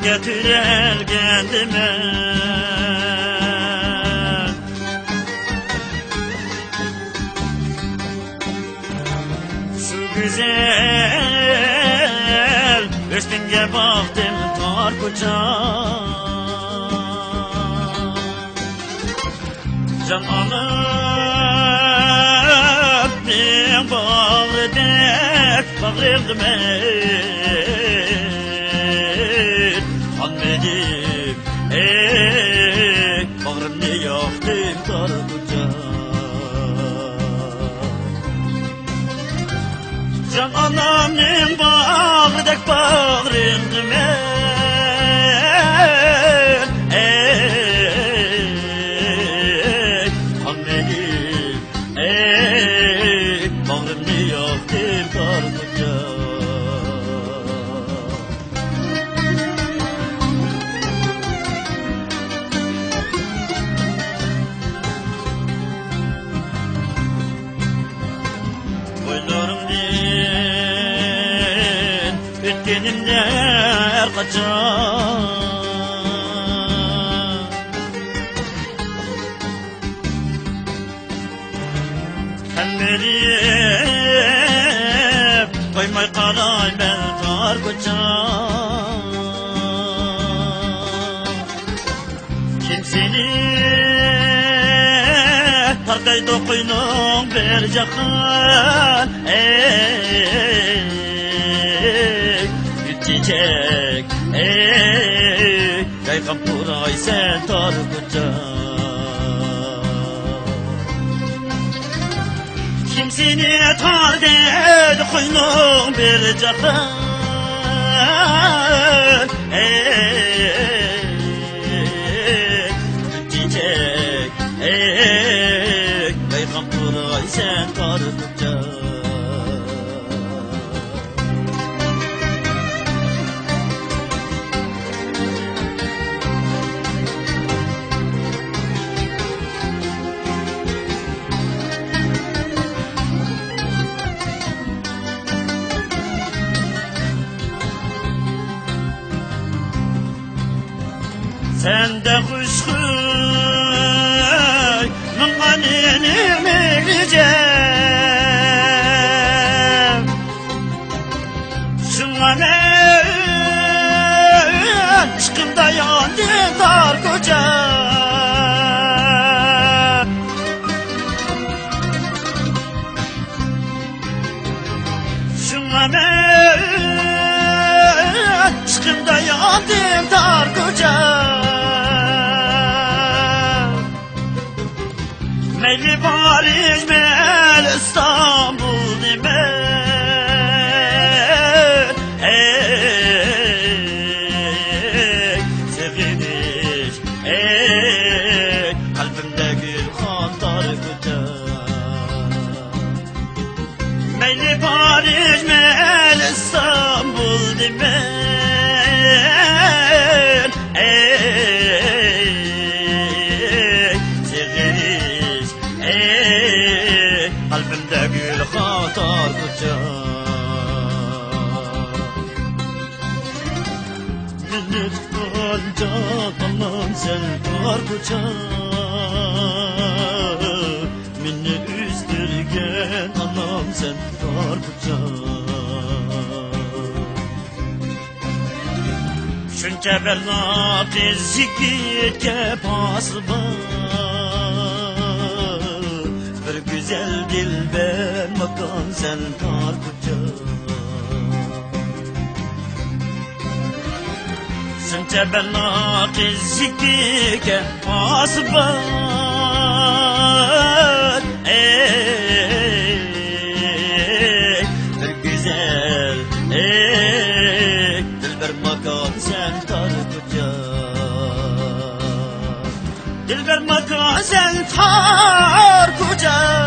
getirer kendime. Şu güzel üstünge baktım tar koca. Can anam ben bağırdık bağırdım anladım bağrımı yaktım tar koca. Can anamın bağırdık bağırdım bağrımı yaktım tar koca. Boylarımdan ötkenimde her kaçan Ellerim koymay kalay ben tar koca. Kimsini tarkay dokuyunun bir cakan bir çiçek yaykan puray sen tar koca. Kimsini tar dedi koynum bir cakan çiçek yaykan puray sen tar koca. Sen de kuşkuy min kanini meyleyeceğim. Şuna men aşkımda yandım tar koca. Şuna men aşkımda yandım tar koca. Meyli Paris, meyl İstanbul demek seviniş kalbimde gül kantar koca. Meyli Paris, meyl İstanbul demek kalbimde gül kantar koca. Minnet kanca kalan sen tar koca. Minnet üstürgen anam sen tar koca. Şunca bernak zikirke pasıma bir güzel dilber makan sen tar koca. Şunca bernak zikirke pasıma bir güzel dilber makan sen tar koca. Dilber makan sen tar koca.